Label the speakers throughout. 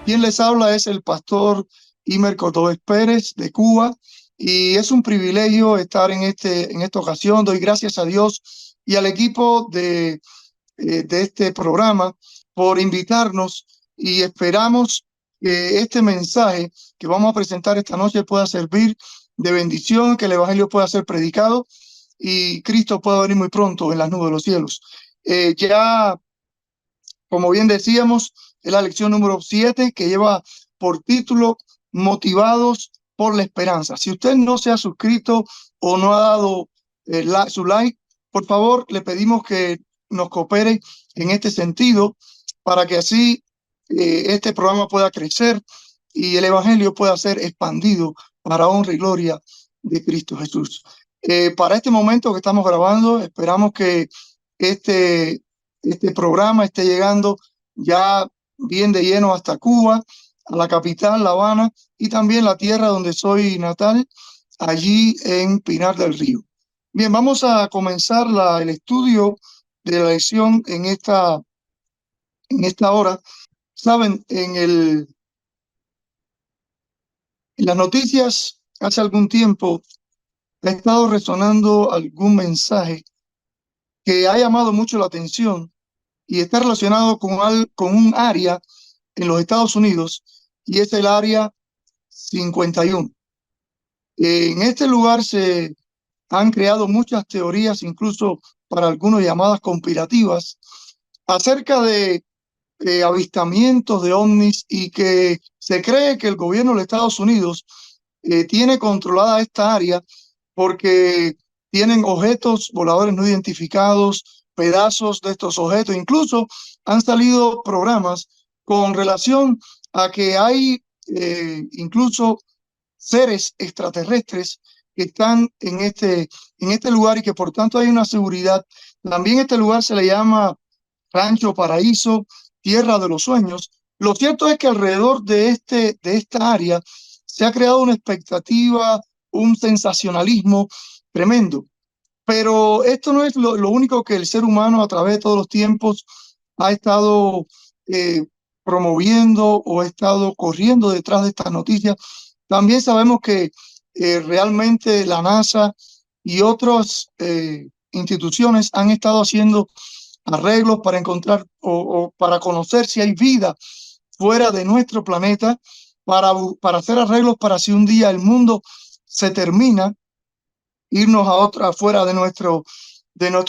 Speaker 1: Quien les habla es el pastor Imer Cordobés Pérez de Cuba, y es un privilegio estar en esta ocasión. Doy gracias a Dios y al equipo de este programa por invitarnos, y esperamos que este mensaje que vamos a presentar esta noche pueda servir de bendición, que el evangelio pueda ser predicado y Cristo pueda venir muy pronto en las nubes de los cielos. Ya, como bien decíamos, es la lección número 7, que lleva por título Motivados por la Esperanza. Si usted no se ha suscrito o no ha dado su like, por favor, le pedimos que nos coopere en este sentido, para que así este programa pueda crecer y el evangelio pueda ser expandido para honra y gloria de Cristo Jesús. Para este momento que estamos grabando, esperamos que este, este programa esté llegando ya bien de lleno hasta Cuba, a la capital, La Habana, y también la tierra donde soy natal, allí en Pinar del Río. Bien, vamos a comenzar el estudio de la lección en esta hora. Saben, en las noticias hace algún tiempo ha estado resonando algún mensaje que ha llamado mucho la atención y está relacionado con un área en los Estados Unidos, y es el área 51. En este lugar se han creado muchas teorías, incluso para algunos llamadas conspirativas, acerca de avistamientos de ovnis, y que se cree que el gobierno de Estados Unidos tiene controlada esta área porque tienen objetos voladores no identificados, pedazos de estos objetos. Incluso han salido programas con relación a que hay incluso seres extraterrestres que están en este lugar, y que por tanto hay una seguridad. También este lugar se le llama Rancho Paraíso, Tierra de los Sueños. Lo cierto es que alrededor de esta área se ha creado una expectativa, un sensacionalismo tremendo. Pero esto no es lo único que el ser humano a través de todos los tiempos ha estado eh, promoviendo o ha estado corriendo detrás de estas noticias. También sabemos que realmente la NASA y otras instituciones han estado haciendo arreglos para encontrar o para conocer si hay vida fuera de nuestro planeta, para hacer arreglos para, si un día el mundo se termina, irnos a otra fuera de nuestro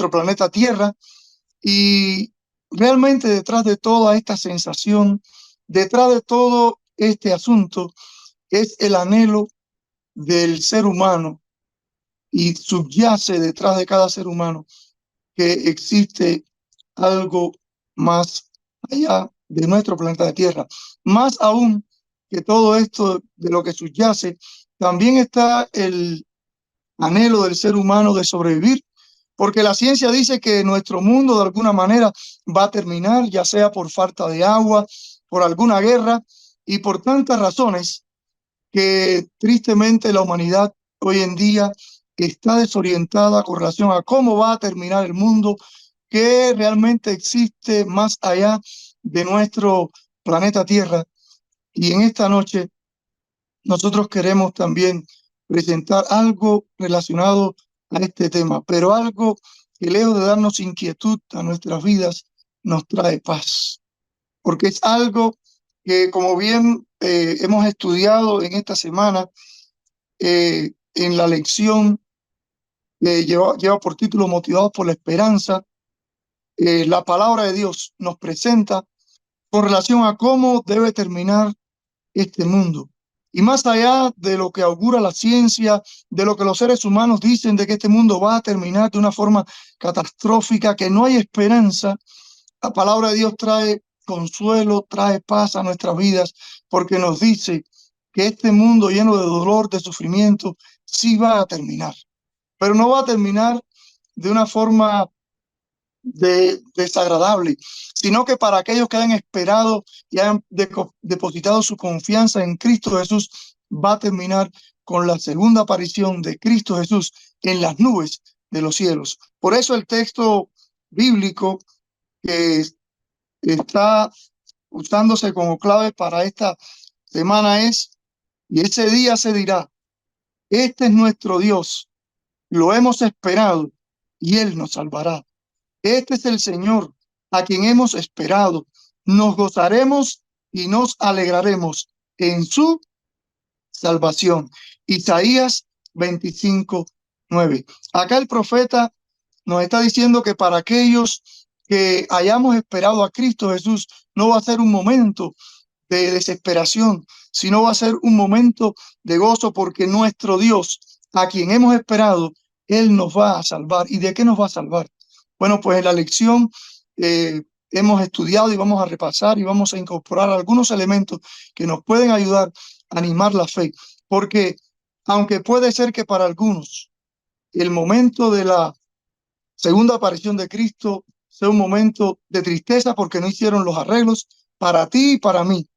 Speaker 1: planeta Tierra. Y realmente detrás de toda esta sensación, detrás de todo este asunto, es el anhelo del ser humano, y subyace detrás de cada ser humano que existe algo más allá de nuestro planeta de Tierra. Más aún que todo esto de lo que subyace, también está el anhelo del ser humano de sobrevivir, porque la ciencia dice que nuestro mundo de alguna manera va a terminar, ya sea por falta de agua, por alguna guerra y por tantas razones, que tristemente la humanidad hoy en día está desorientada con relación a cómo va a terminar el mundo, qué realmente existe más allá de nuestro planeta Tierra. Y en esta noche nosotros queremos también presentar algo relacionado a este tema, pero algo que, lejos de darnos inquietud a nuestras vidas, nos trae paz, porque es algo que, como bien hemos estudiado en esta semana, en la lección que lleva por título Motivados por la Esperanza, la palabra de Dios nos presenta con relación a cómo debe terminar este mundo. Y más allá de lo que augura la ciencia, de lo que los seres humanos dicen de que este mundo va a terminar de una forma catastrófica, que no hay esperanza, la palabra de Dios trae consuelo, trae paz a nuestras vidas, porque nos dice que este mundo lleno de dolor, de sufrimiento, sí va a terminar. Pero no va a terminar de una forma desagradable, sino que para aquellos que han esperado y han depositado su confianza en Cristo Jesús, va a terminar con la segunda aparición de Cristo Jesús en las nubes de los cielos. Por eso el texto bíblico que está usándose como clave para esta semana es: y ese día se dirá, este es nuestro Dios, lo hemos esperado y Él nos salvará. Este es el Señor a quien hemos esperado. Nos gozaremos y nos alegraremos en su salvación. Isaías 25:9. Acá el profeta nos está diciendo que para aquellos que hayamos esperado a Cristo Jesús, no va a ser un momento de desesperación, sino va a ser un momento de gozo, porque nuestro Dios, a quien hemos esperado, Él nos va a salvar. ¿Y de qué nos va a salvar? Bueno, pues en la lección hemos estudiado y vamos a repasar y vamos a incorporar algunos elementos que nos pueden ayudar a animar la fe, porque aunque puede ser que para algunos el momento de la segunda aparición de Cristo sea un momento de tristeza porque no hicieron los arreglos, para ti y para mí,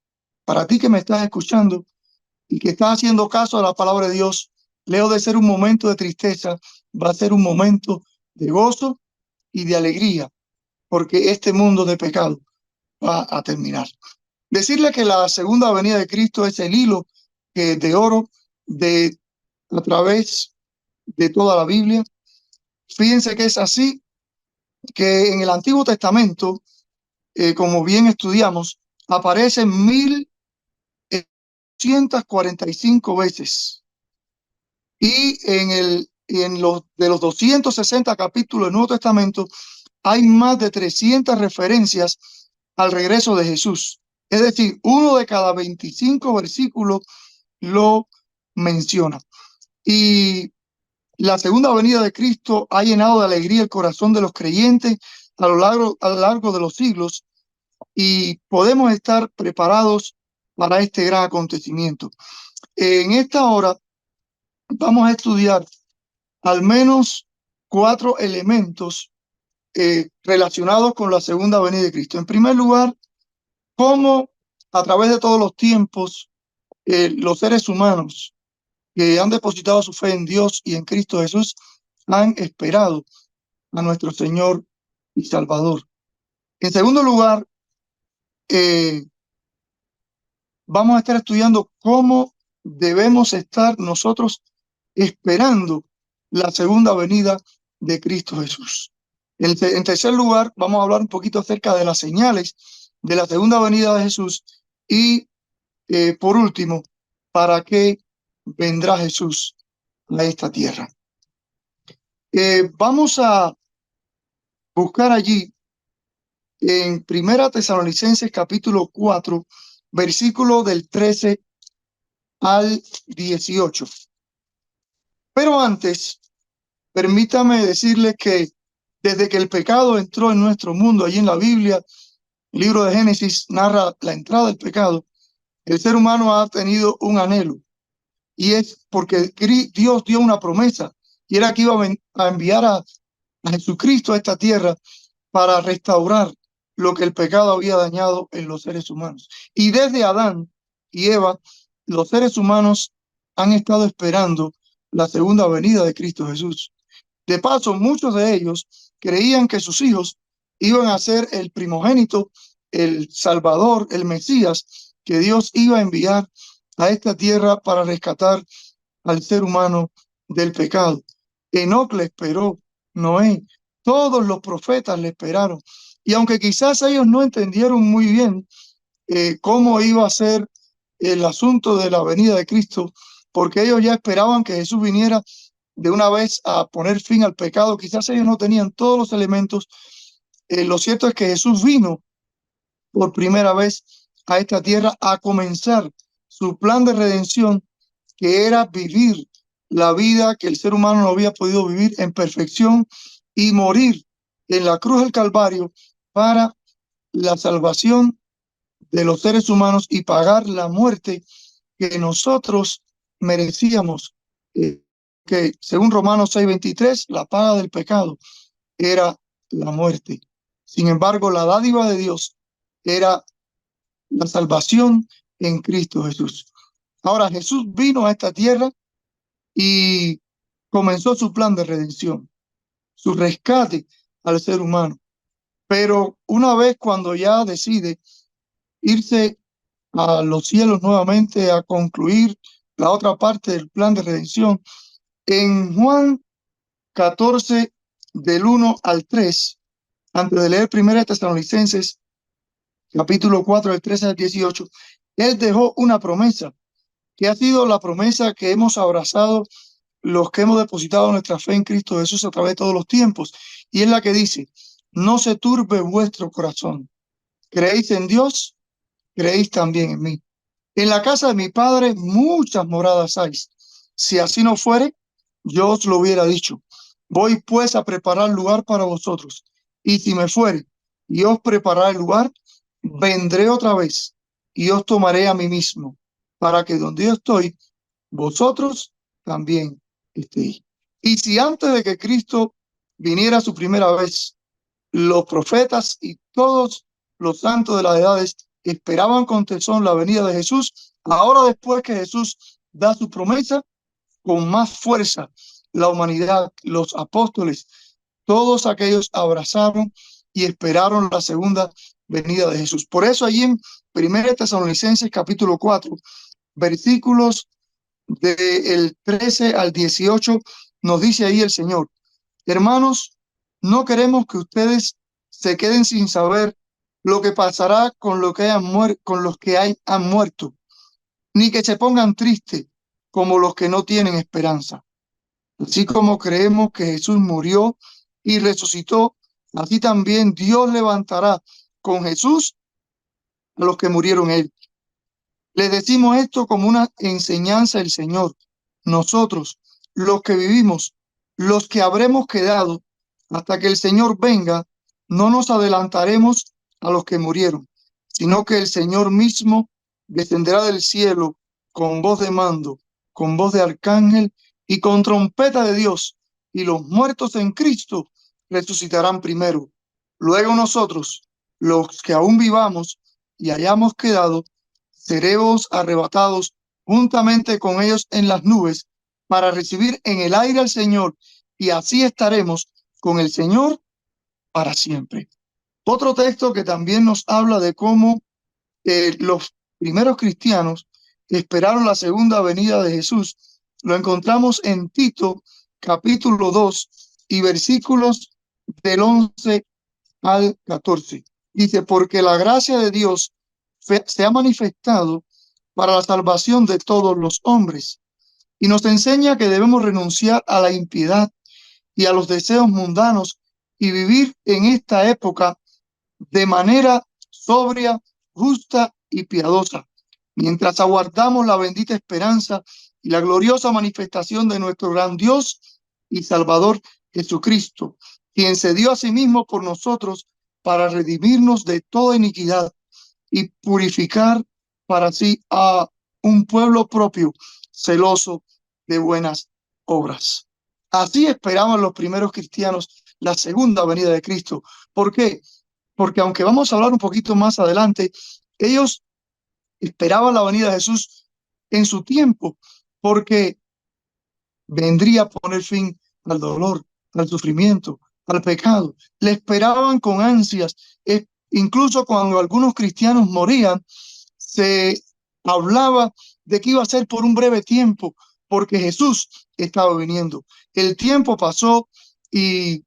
Speaker 1: para ti que me estás escuchando y que estás haciendo caso a la palabra de Dios, lejos de ser un momento de tristeza, va a ser un momento de gozo y de alegría, porque este mundo de pecado va a terminar. Decirle que la segunda venida de Cristo es el hilo de oro de a través de toda la Biblia. Fíjense que es así, que en el Antiguo Testamento, como bien estudiamos, aparecen 1145 veces. Y en los de los 260 capítulos del Nuevo Testamento hay más de 300 referencias al regreso de Jesús. Es decir, uno de cada 25 versículos lo menciona. Y la segunda venida de Cristo ha llenado de alegría el corazón de los creyentes a lo largo de los siglos, y podemos estar preparados para este gran acontecimiento. En esta hora vamos a estudiar al menos 4 elementos relacionados con la segunda venida de Cristo. En primer lugar, cómo a través de todos los tiempos los seres humanos que han depositado su fe en Dios y en Cristo Jesús han esperado a nuestro Señor y Salvador. En segundo lugar, eh, vamos a estar estudiando cómo debemos estar nosotros esperando la segunda venida de Cristo Jesús. En tercer lugar, vamos a hablar un poquito acerca de las señales de la segunda venida de Jesús. Y por último, ¿para qué vendrá Jesús a esta tierra? Vamos a buscar allí en Primera Tesalonicenses capítulo 4, versículo del 13 al 18. Pero antes, permítame decirles que desde que el pecado entró en nuestro mundo, allí en la Biblia, el libro de Génesis narra la entrada del pecado, el ser humano ha tenido un anhelo, y es porque Dios dio una promesa, y era que iba a enviar a Jesucristo a esta tierra para restaurar lo que el pecado había dañado en los seres humanos. Y desde Adán y Eva, los seres humanos han estado esperando la segunda venida de Cristo Jesús. De paso, muchos de ellos creían que sus hijos iban a ser el primogénito, el Salvador, el Mesías, que Dios iba a enviar a esta tierra para rescatar al ser humano del pecado. Enoc le esperó, Noé, todos los profetas le esperaron. Y aunque quizás ellos no entendieron muy bien cómo iba a ser el asunto de la venida de Cristo, porque ellos ya esperaban que Jesús viniera de una vez a poner fin al pecado, quizás ellos no tenían todos los elementos. Lo cierto es que Jesús vino por primera vez a esta tierra a comenzar su plan de redención, que era vivir la vida que el ser humano no había podido vivir en perfección, y morir en la cruz del Calvario para la salvación de los seres humanos y pagar la muerte que nosotros merecíamos, que según Romanos 6:23, la paga del pecado era la muerte. Sin embargo, la dádiva de Dios era la salvación en Cristo Jesús. Ahora, Jesús vino a esta tierra y comenzó su plan de redención, su rescate al ser humano. Pero una vez cuando ya decide irse a los cielos nuevamente a concluir la otra parte del plan de redención. En Juan 14, del 1 al 3, antes de leer 1 Tesalonicenses, capítulo 4, del 13 al 18, él dejó una promesa, que ha sido la promesa que hemos abrazado los que hemos depositado nuestra fe en Cristo Jesús a través de todos los tiempos. Y es la que dice: no se turbe vuestro corazón. Creéis en Dios, creéis también en mí. En la casa de mi Padre muchas moradas hay. Si así no fuere, yo os lo hubiera dicho. Voy pues a preparar lugar para vosotros. Y si me fuere y os preparar el lugar, vendré otra vez y os tomaré a mí mismo, para que donde yo estoy, vosotros también estéis. Y si antes de que Cristo viniera su primera vez, los profetas y todos los santos de las edades esperaban con tesón la venida de Jesús, ahora después que Jesús da su promesa, con más fuerza la humanidad, los apóstoles, todos aquellos abrazaron y esperaron la segunda venida de Jesús. Por eso allí en 1 Tesalonicenses capítulo 4, versículos del 13 al 18, nos dice ahí el Señor: hermanos, no queremos que ustedes se queden sin saber lo que pasará con, con los que han muerto, ni que se pongan tristes como los que no tienen esperanza. Así como creemos que Jesús murió y resucitó, así también Dios levantará con Jesús a los que murieron en él. Les decimos esto como una enseñanza del Señor. Nosotros, los que vivimos, los que habremos quedado hasta que el Señor venga, no nos adelantaremos a los que murieron, sino que el Señor mismo descenderá del cielo con voz de mando, con voz de arcángel y con trompeta de Dios, y los muertos en Cristo resucitarán primero. Luego nosotros, los que aún vivamos y hayamos quedado, seremos arrebatados juntamente con ellos en las nubes para recibir en el aire al Señor, y así estaremos con el Señor para siempre. Otro texto que también nos habla de cómo los primeros cristianos esperaron la segunda venida de Jesús, lo encontramos en Tito capítulo 2 y versículos del 11 al 14. Dice: porque la gracia de Dios se ha manifestado para la salvación de todos los hombres, y nos enseña que debemos renunciar a la impiedad y a los deseos mundanos y vivir en esta época de manera sobria, justa y piadosa, mientras aguardamos la bendita esperanza y la gloriosa manifestación de nuestro gran Dios y Salvador Jesucristo, quien se dio a sí mismo por nosotros para redimirnos de toda iniquidad y purificar para sí a un pueblo propio, celoso de buenas obras. Así esperaban los primeros cristianos la segunda venida de Cristo. ¿Por qué? Porque aunque vamos a hablar un poquito más adelante, ellos esperaban la venida de Jesús en su tiempo, porque vendría a poner fin al dolor, al sufrimiento, al pecado. Le esperaban con ansias. Incluso cuando algunos cristianos morían, se hablaba de que iba a ser por un breve tiempo, porque Jesús estaba viniendo. El tiempo pasó y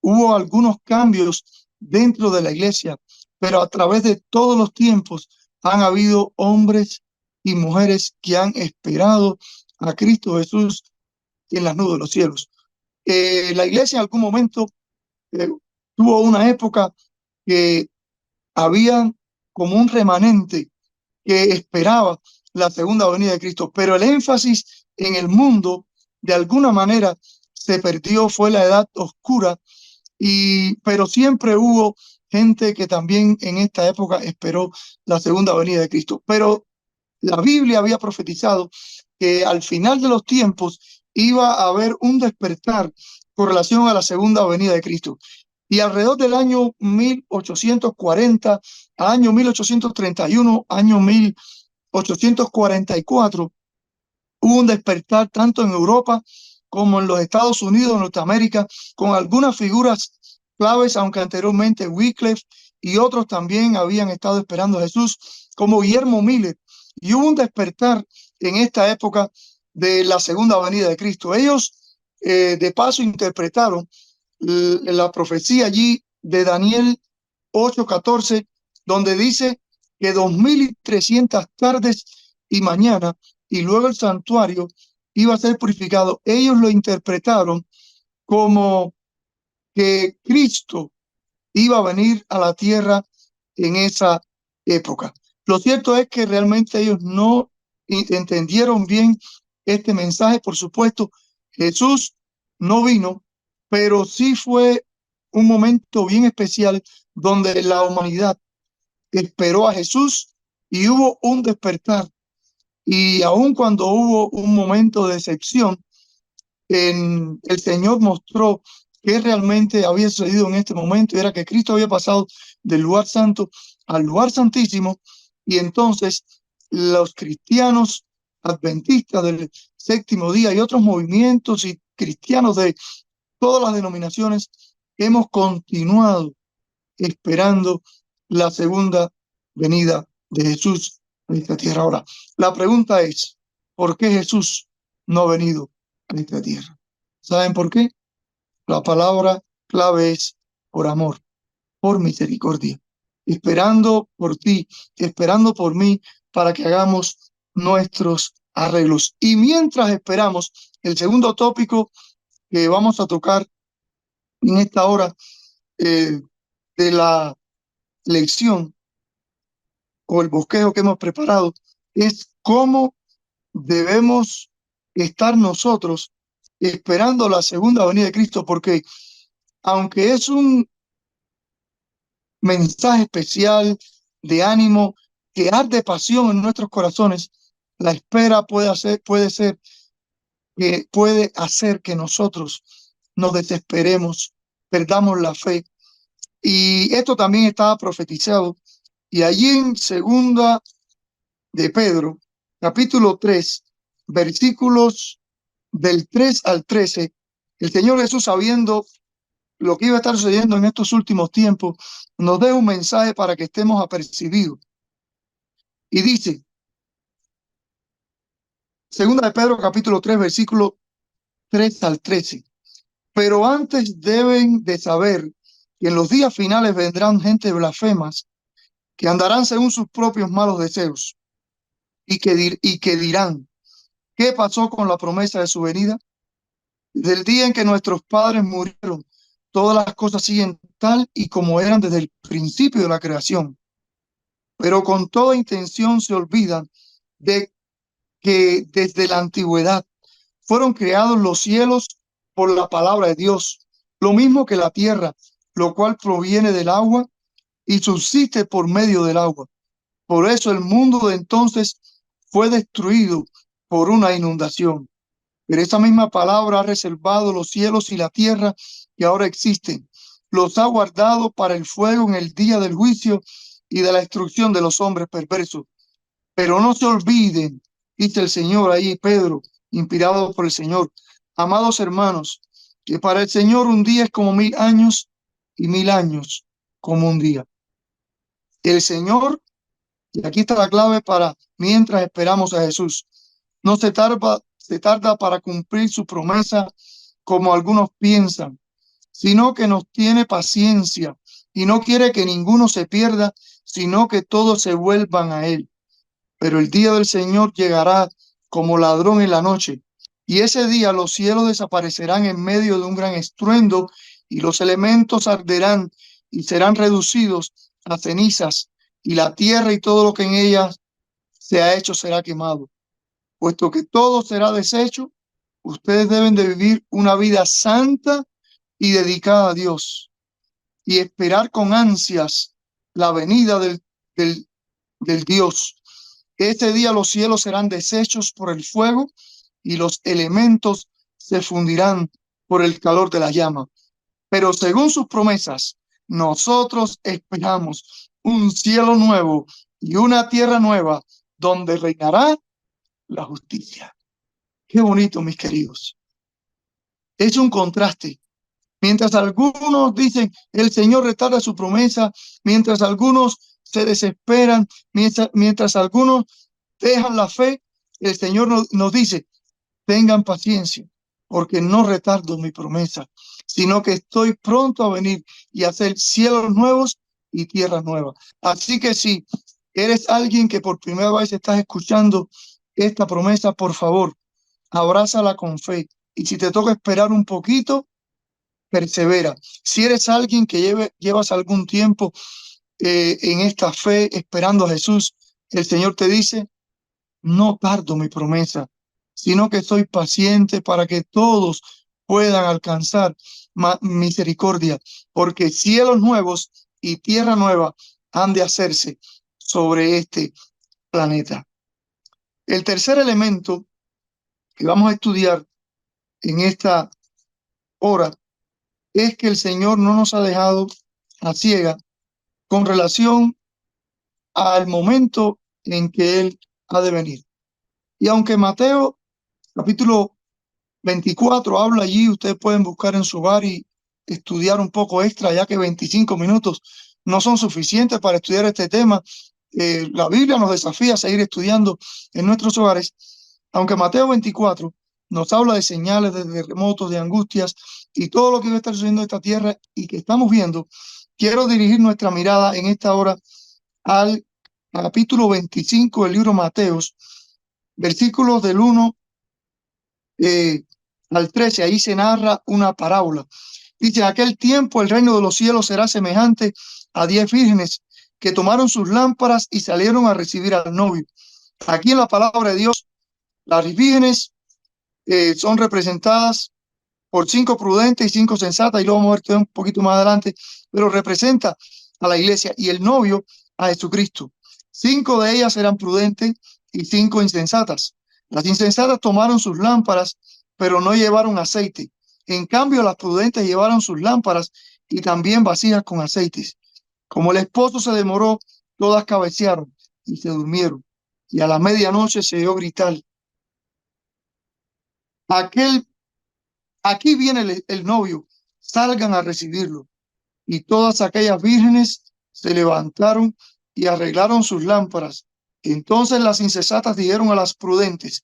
Speaker 1: hubo algunos cambios dentro de la iglesia, pero a través de todos los tiempos han habido hombres y mujeres que han esperado a Cristo Jesús en las nubes de los cielos. La iglesia en algún momento eh, tuvo una época que había como un remanente que esperaba la segunda venida de Cristo, pero el énfasis en el mundo de alguna manera se perdió, fue la edad oscura, pero siempre hubo gente que también en esta época esperó la segunda venida de Cristo. Pero la Biblia había profetizado que al final de los tiempos iba a haber un despertar con relación a la segunda venida de Cristo. Y alrededor del año 1840, año 1831, año 1844, hubo un despertar tanto en Europa como en los Estados Unidos, en Norteamérica, con algunas figuras claves, aunque anteriormente Wycliffe y otros también habían estado esperando a Jesús, como Guillermo Miller. Y hubo un despertar en esta época de la segunda venida de Cristo. Ellos, de paso, interpretaron la profecía allí de Daniel 8:14, donde dice que 2300 tardes y mañana, y luego el santuario iba a ser purificado. Ellos lo interpretaron como que Cristo iba a venir a la tierra en esa época. Lo cierto es que realmente ellos no entendieron bien este mensaje. Por supuesto, Jesús no vino, pero sí fue un momento bien especial donde la humanidad esperó a Jesús y hubo un despertar. Y aun cuando hubo un momento de decepción, el Señor mostró qué realmente había sucedido en este momento, y era que Cristo había pasado del lugar santo al lugar santísimo, y entonces los cristianos adventistas del séptimo día y otros movimientos y cristianos de todas las denominaciones hemos continuado esperando la segunda venida de Jesús a esta tierra. Ahora, la pregunta es, ¿por qué Jesús no ha venido a esta tierra? ¿Saben por qué? La palabra clave es por amor, por misericordia, esperando por ti, esperando por mí, para que hagamos nuestros arreglos. Y mientras esperamos, el segundo tópico que vamos a tocar en esta hora de la lección o el bosquejo que hemos preparado es cómo debemos estar nosotros esperando la segunda venida de Cristo, porque aunque es un mensaje especial de ánimo que arde pasión en nuestros corazones, la espera puede hacer que nosotros nos desesperemos, perdamos la fe. Y esto también estaba profetizado. Y allí en segunda de Pedro, capítulo 3, versículos del 3 al 13, el Señor Jesús, sabiendo lo que iba a estar sucediendo en estos últimos tiempos, nos deja un mensaje para que estemos apercibidos. Y dice, segunda de Pedro, capítulo 3, versículo 3 al 13, pero antes deben de saber que en los días finales vendrán gente blasfemas que andarán según sus propios malos deseos y que dirán, ¿qué pasó con la promesa de su venida? Del día en que nuestros padres murieron, todas las cosas siguen tal y como eran desde el principio de la creación, pero con toda intención se olvidan de que desde la antigüedad fueron creados los cielos por la palabra de Dios, lo mismo que la tierra, lo cual proviene del agua y subsiste por medio del agua. Por eso el mundo de entonces fue destruido por una inundación. Pero esa misma palabra ha reservado los cielos y la tierra que ahora existen. Los ha guardado para el fuego en el día del juicio y de la destrucción de los hombres perversos. Pero no se olviden, dice el Señor ahí, Pedro, inspirado por el Señor, amados hermanos, que para el Señor un día es como 1000 años y 1000 años como un día. El Señor, y aquí está la clave para mientras esperamos a Jesús, no se tarda para cumplir su promesa como algunos piensan, sino que nos tiene paciencia y no quiere que ninguno se pierda, sino que todos se vuelvan a Él. Pero el día del Señor llegará como ladrón en la noche, y ese día los cielos desaparecerán en medio de un gran estruendo, y los elementos arderán y serán reducidos a cenizas, y la tierra y todo lo que en ella se ha hecho será quemado. Puesto que todo será deshecho, ustedes deben de vivir una vida santa y dedicada a Dios y esperar con ansias la venida del Dios. Ese día los cielos serán deshechos por el fuego y los elementos se fundirán por el calor de la llama. Pero según sus promesas, nosotros esperamos un cielo nuevo y una tierra nueva donde reinará la justicia. Qué bonito, mis queridos. Es un contraste Mientras algunos dicen, el Señor retarda su promesa, mientras algunos se desesperan, mientras algunos dejan la fe, el Señor nos dice, tengan paciencia, porque no retardo mi promesa, sino que estoy pronto a venir y a hacer cielos nuevos y tierras nuevas. Así que si eres alguien que por primera vez estás escuchando esta promesa, por favor, abrázala con fe. Y si te toca esperar un poquito, persevera. Si eres alguien que llevas algún tiempo en esta fe, esperando a Jesús, el Señor te dice, no tardo mi promesa, sino que soy paciente para que todos puedan alcanzar misericordia, porque cielos nuevos y tierra nueva han de hacerse sobre este planeta. El tercer elemento que vamos a estudiar en esta hora es que el Señor no nos ha dejado a ciega con relación al momento en que Él ha de venir. Y aunque Mateo capítulo 24 habla allí, ustedes pueden buscar en su hogar y estudiar un poco extra, ya que 25 minutos no son suficientes para estudiar este tema. La Biblia nos desafía a seguir estudiando en nuestros hogares, aunque Mateo 24 nos habla de señales, de terremotos, de angustias y todo lo que va a estar sucediendo en esta tierra y que estamos viendo. Quiero dirigir nuestra mirada en esta hora al capítulo 25 del libro Mateos, versículos del 1 al 13. Ahí se narra una parábola. Dice, en aquel tiempo el reino de los cielos será semejante a 10 vírgenes que tomaron sus lámparas y salieron a recibir al novio. Aquí en la palabra de Dios, las vírgenes son representadas por 5 prudentes y 5 sensatas, y lo vamos a ver un poquito más adelante, pero representa a la iglesia y el novio a Jesucristo. 5 de ellas eran prudentes y 5 insensatas. Las insensatas tomaron sus lámparas, pero no llevaron aceite. En cambio, las prudentes llevaron sus lámparas y también vasijas con aceites. Como el esposo se demoró, todas cabecearon y se durmieron. Y a la medianoche se oyó gritar, aquel aquí viene el novio, salgan a recibirlo. Y todas aquellas vírgenes se levantaron y arreglaron sus lámparas. Entonces las insensatas dijeron a las prudentes,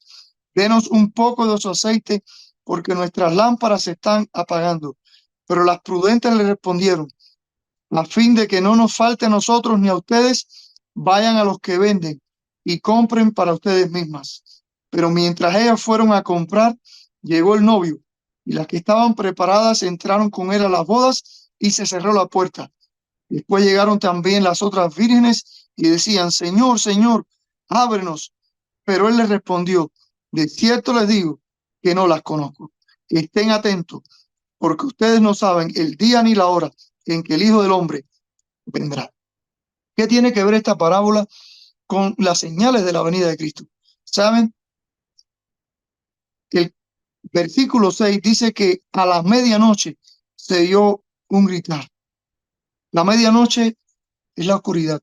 Speaker 1: denos un poco de su aceite, porque nuestras lámparas se están apagando. Pero las prudentes le respondieron, a fin de que no nos falte a nosotros ni a ustedes, vayan a los que venden y compren para ustedes mismas. Pero mientras ellas fueron a comprar, llegó el novio, y las que estaban preparadas entraron con él a las bodas y se cerró la puerta. Después llegaron también las otras vírgenes y decían, Señor, Señor, ábrenos. Pero él les respondió, de cierto les digo que no las conozco. Estén atentos, porque ustedes no saben el día ni la hora en que el Hijo del Hombre vendrá. ¿Qué tiene que ver esta parábola con las señales de la venida de Cristo? ¿Saben? El versículo 6 dice que a la medianoche se oyó un gritar. La medianoche es la oscuridad.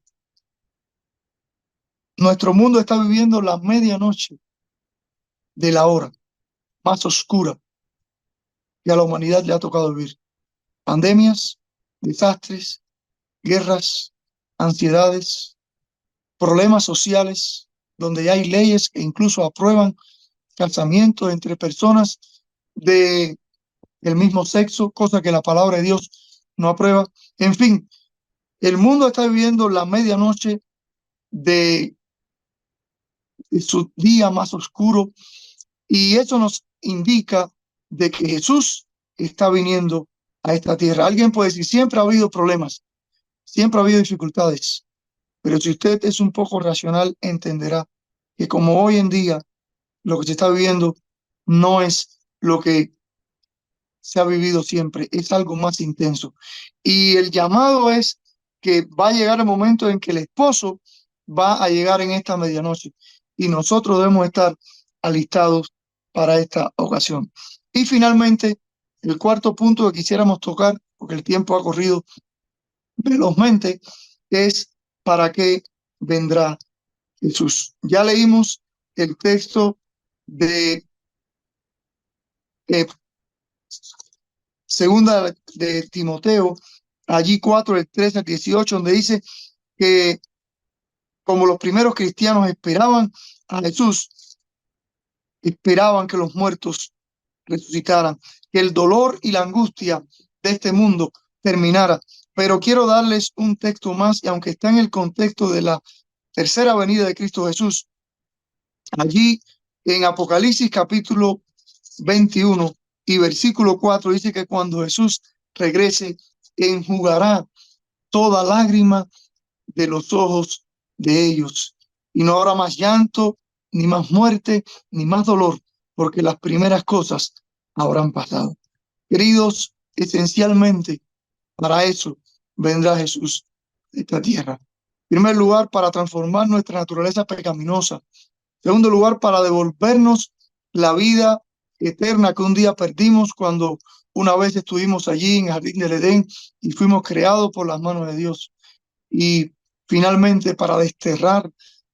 Speaker 1: Nuestro mundo está viviendo la medianoche de la hora más oscura que a la humanidad le ha tocado vivir. Pandemias, desastres, guerras, ansiedades, problemas sociales, donde hay leyes que incluso aprueban casamientos entre personas de el mismo sexo, cosa que la palabra de Dios no aprueba. En fin, el mundo está viviendo la medianoche de su día más oscuro, y eso nos indica de que Jesús está viniendo a esta tierra. Alguien puede decir, siempre ha habido problemas, siempre ha habido dificultades, pero si usted es un poco racional, entenderá que como hoy en día lo que se está viviendo no es lo que se ha vivido siempre, es algo más intenso. Y el llamado es que va a llegar el momento en que el esposo va a llegar en esta medianoche y nosotros debemos estar alistados para esta ocasión. Y finalmente, el cuarto punto que quisiéramos tocar, porque el tiempo ha corrido velozmente, es para qué vendrá Jesús. Ya leímos el texto de segunda de Timoteo, allí 4, del 13 al 18, donde dice que como los primeros cristianos esperaban a Jesús, esperaban que los muertos resucitaran, que el dolor y la angustia de este mundo terminara. Pero quiero darles un texto más, y aunque está en el contexto de la tercera venida de Cristo Jesús, allí en Apocalipsis capítulo 21 y versículo 4 dice que cuando Jesús regrese, enjugará toda lágrima de los ojos de ellos. Y no habrá más llanto, ni más muerte, ni más dolor, porque las primeras cosas habrán pasado. Queridos, esencialmente para eso vendrá Jesús a esta tierra. En primer lugar, para transformar nuestra naturaleza pecaminosa. En segundo lugar, para devolvernos la vida eterna que un día perdimos cuando una vez estuvimos allí en el jardín del Edén y fuimos creados por las manos de Dios. Y finalmente, para desterrar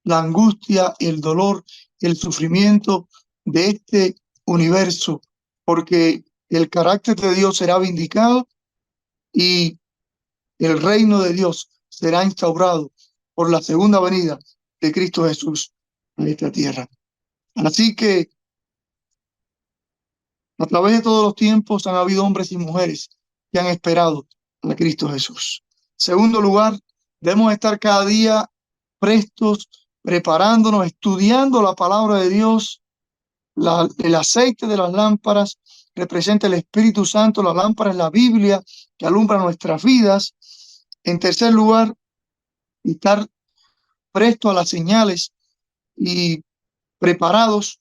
Speaker 1: la angustia, el dolor, el sufrimiento de este universo, porque el carácter de Dios será vindicado y el reino de Dios será instaurado por la segunda venida de Cristo Jesús a esta tierra. Así que a través de todos los tiempos han habido hombres y mujeres que han esperado a Cristo Jesús. Segundo lugar, debemos estar cada día prestos, preparándonos, estudiando la palabra de Dios. El aceite de las lámparas representa el Espíritu Santo, la lámpara es la Biblia que alumbra nuestras vidas. En tercer lugar, estar presto a las señales y preparados.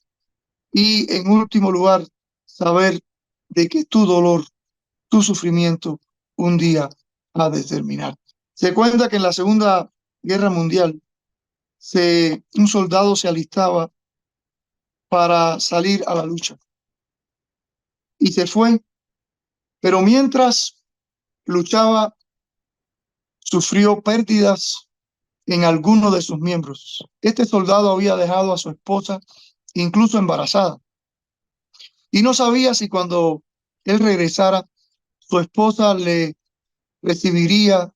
Speaker 1: Y en último lugar, saber de que tu dolor, tu sufrimiento, un día ha de terminar. Se cuenta que en la Segunda Guerra Mundial, un soldado se alistaba para salir a la lucha y se fue, pero mientras luchaba, sufrió pérdidas en alguno de sus miembros. Este soldado había dejado a su esposa incluso embarazada y no sabía si cuando él regresara, su esposa le recibiría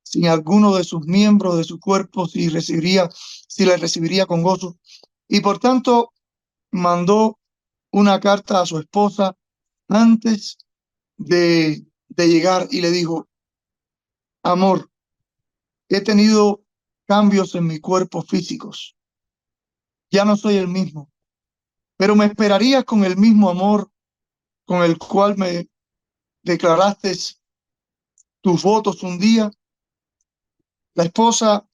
Speaker 1: sin alguno de sus miembros de su cuerpo, si le recibiría con gozo. Y por tanto, mandó una carta a su esposa antes de llegar y le dijo: amor, he tenido cambios en mi cuerpo físicos. Ya no soy el mismo, pero me esperarías con el mismo amor con el cual me declaraste tus votos un día. La esposa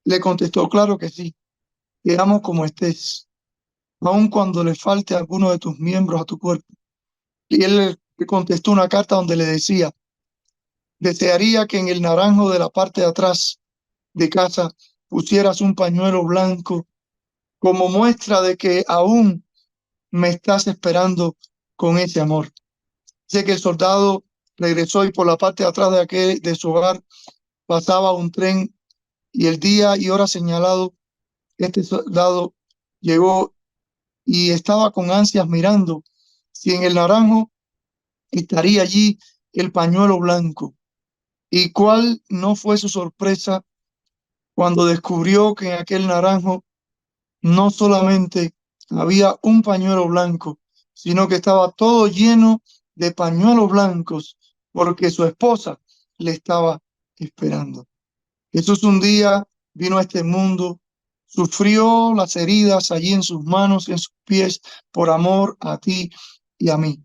Speaker 1: le contestó: claro que sí, te amo como estés, aun cuando le falte alguno de tus miembros a tu cuerpo. Y él le contestó una carta donde le decía: desearía que en el naranjo de la parte de atrás de casa pusieras un pañuelo blanco como muestra de que aún me estás esperando con ese amor. Sé que el soldado regresó y por la parte de atrás de su hogar pasaba un tren, y el día y hora señalado, este soldado llegó y estaba con ansias mirando si en el naranjo estaría allí el pañuelo blanco. Y cuál no fue su sorpresa cuando descubrió que en aquel naranjo no solamente había un pañuelo blanco, sino que estaba todo lleno de pañuelos blancos, porque su esposa le estaba esperando. Jesús un día vino a este mundo, sufrió las heridas allí en sus manos y en sus pies por amor a ti y a mí.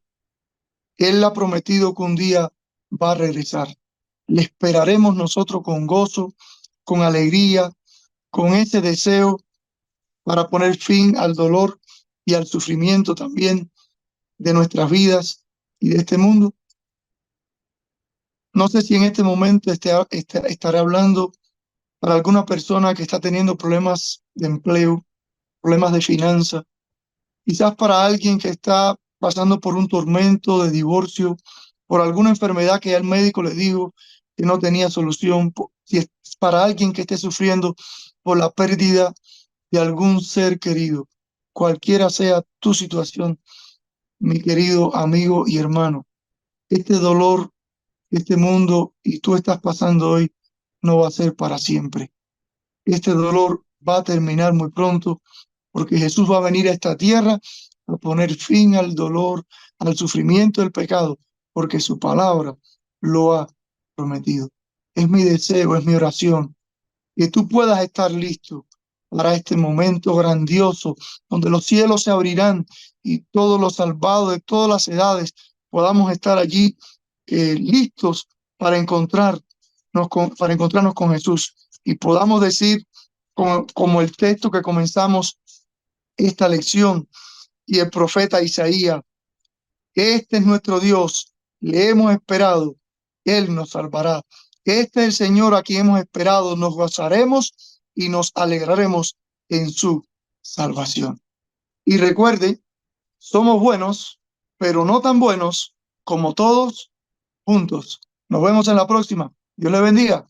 Speaker 1: Él ha prometido que un día va a regresar. Le esperaremos nosotros con gozo, con alegría, con ese deseo para poner fin al dolor y al sufrimiento también de nuestras vidas y de este mundo. No sé si en este momento estaré hablando para alguna persona que está teniendo problemas de empleo, problemas de finanzas, quizás para alguien que está pasando por un tormento de divorcio, por alguna enfermedad que ya el médico le dijo que no tenía solución, si es para alguien que esté sufriendo por la pérdida de algún ser querido. Cualquiera sea tu situación, mi querido amigo y hermano, este dolor, este mundo y tú estás pasando hoy no va a ser para siempre. Este dolor va a terminar muy pronto porque Jesús va a venir a esta tierra a poner fin al dolor, al sufrimiento del pecado, porque su palabra lo ha prometido. Es mi deseo, es mi oración, que tú puedas estar listo para este momento grandioso, donde los cielos se abrirán y todos los salvados de todas las edades podamos estar allí listos para para encontrarnos con Jesús y podamos decir, como el texto que comenzamos esta lección y el profeta Isaías: este es nuestro Dios, le hemos esperado, Él nos salvará. Este es el Señor a quien hemos esperado, nos gozaremos y nos alegraremos en su salvación. Y recuerde, somos buenos, pero no tan buenos como todos juntos. Nos vemos en la próxima. Dios le bendiga.